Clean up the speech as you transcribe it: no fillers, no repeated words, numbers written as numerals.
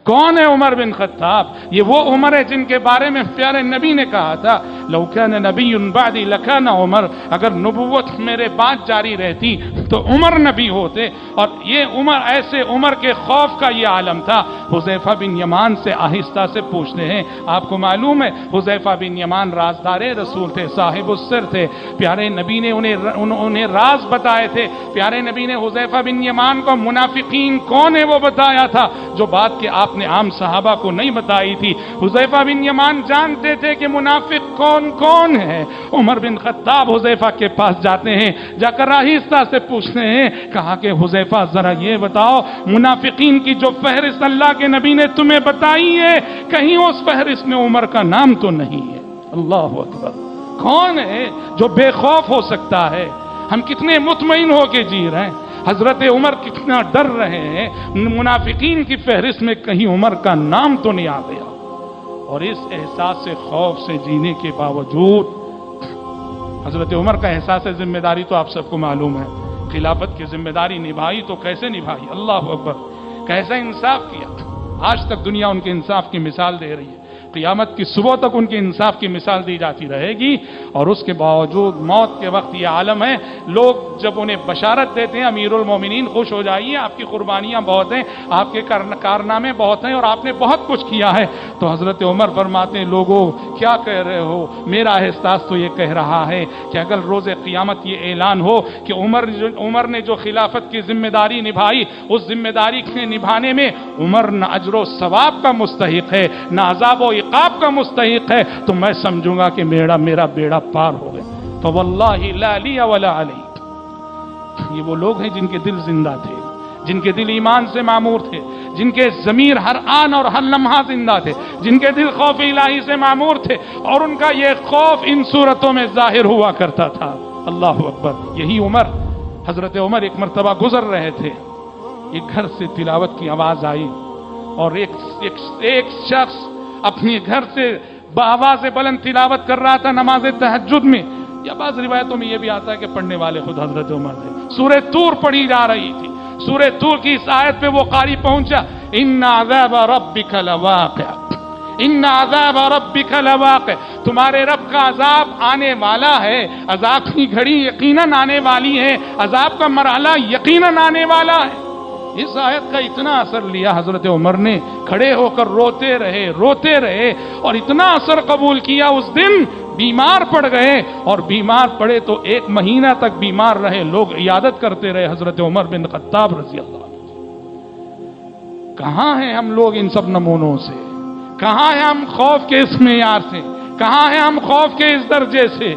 کون ہے عمر بن خطاب؟ یہ وہ عمر ہے جن کے بارے میں پیارے نبی نے کہا تھا لو کان نبی بعدی لکان عمر، اگر نبوت میرے بعد جاری رہتی تو عمر نبی ہوتے۔ اور یہ عمر، ایسے عمر کے خوف کا یہ عالم تھا۔ حذیفہ بن یمان سے آہستہ سے پوچھتے ہیں، آپ کو معلوم ہے حذیفہ بن یمان رازدار رسول تھے، صاحب السر تھے، پیارے نبی نے انہیں راز بتائے تھے۔ پیارے نبی نے حذیفہ بن یمان کو منافقین کون ہے وہ بتایا تھا، جو بات کہ آپ نے عام صحابہ کو نہیں بتائی تھی۔ حذیفہ بن یمان جانتے تھے کہ منافق کون کون ہے۔ عمر بن خطاب حذیفہ کے پاس جاتے ہیں، جا کر آہستہ سے پوچھتے ہیں، کہا کہ حذیفہ ذرا یہ بتاؤ منافقین کی جو فہرست اللہ کے نبی نے تمہیں بتائی ہے، کہیں اس فہرست میں عمر کا نام تو نہیں ہے؟ اللہ اکبر! کون ہے جو بے خوف ہو سکتا ہے؟ ہم کتنے مطمئن ہو کے جی رہے ہیں، حضرت عمر کتنا ڈر رہے ہیں، منافقین کی فہرست میں کہیں عمر کا نام تو نہیں آ گیا۔ اور اس احساس سے خوف سے جینے کے باوجود حضرت عمر کا احساس ذمہ داری تو آپ سب کو معلوم ہے، خلافت کی ذمہ داری نبھائی تو کیسے نبھائی؟ اللہ اکبر! کیسا انصاف کیا! آج تک دنیا ان کے انصاف کی مثال دے رہی ہے، قیامت کی صبح تک ان کے انصاف کی مثال دی جاتی رہے گی۔ اور اس کے باوجود موت کے وقت یہ عالم ہے، لوگ جب انہیں بشارت دیتے ہیں امیر المومنین خوش ہو جائیے، آپ کی قربانیاں بہت ہیں، آپ کے کارنامے بہت ہیں اور آپ نے بہت کچھ کیا ہے، تو حضرت عمر فرماتے ہیں لوگوں کیا کہہ رہے ہو؟ میرا احساس تو یہ کہہ رہا ہے کہ اگر روز قیامت یہ اعلان ہو کہ عمر نے جو خلافت کی ذمہ داری نبھائی، اس ذمہ داری کے نبھانے میں عمر نہ اجر و ثواب کا مستحق ہے، نہ عذاب و عقاب کا مستحق ہے، تو میں سمجھوں گا کہ میرا بیڑا پار ہو گیا۔ تو واللہ لا لی ولا علی، یہ وہ لوگ ہیں جن کے دل زندہ تھے، جن کے دل ایمان سے معمور تھے، جن کے ضمیر ہر آن اور ہر لمحہ زندہ تھے، جن کے دل خوف الہی سے معمور تھے، اور ان کا یہ خوف ان صورتوں میں ظاہر ہوا کرتا تھا۔ اللہ اکبر! یہی عمر، حضرت عمر ایک مرتبہ گزر رہے تھے، ایک گھر سے تلاوت کی آواز آئی، اور ایک شخص اپنے گھر سے بآواز بلند تلاوت کر رہا تھا نماز تہجد میں، یا بعض روایتوں میں یہ بھی آتا ہے کہ پڑھنے والے خود حضرت عمر تھے۔ سورہ طور پڑھی جا رہی تھی، سورہ طور کی اس آیت پہ وہ قاری پہنچا، ان عذاب ربک لواقع، ان عذاب ربک لواقع، تمہارے رب کا عذاب آنے والا ہے، عذاب کی گھڑی یقیناً آنے والی ہے، عذاب کا مرحلہ یقیناً آنے والا ہے۔ اس آیت کا اتنا اثر لیا حضرت عمر نے، کھڑے ہو کر روتے رہے اور اتنا اثر قبول کیا، اس دن بیمار پڑ گئے، اور بیمار پڑے تو 1 مہینہ تک بیمار رہے، لوگ عیادت کرتے رہے حضرت عمر بن خطاب رضی اللہ عنہ۔ کہاں ہیں ہم لوگ ان سب نمونوں سے؟ کہاں ہیں ہم خوف کے اس معیار سے؟ کہاں ہیں ہم خوف کے اس درجے سے؟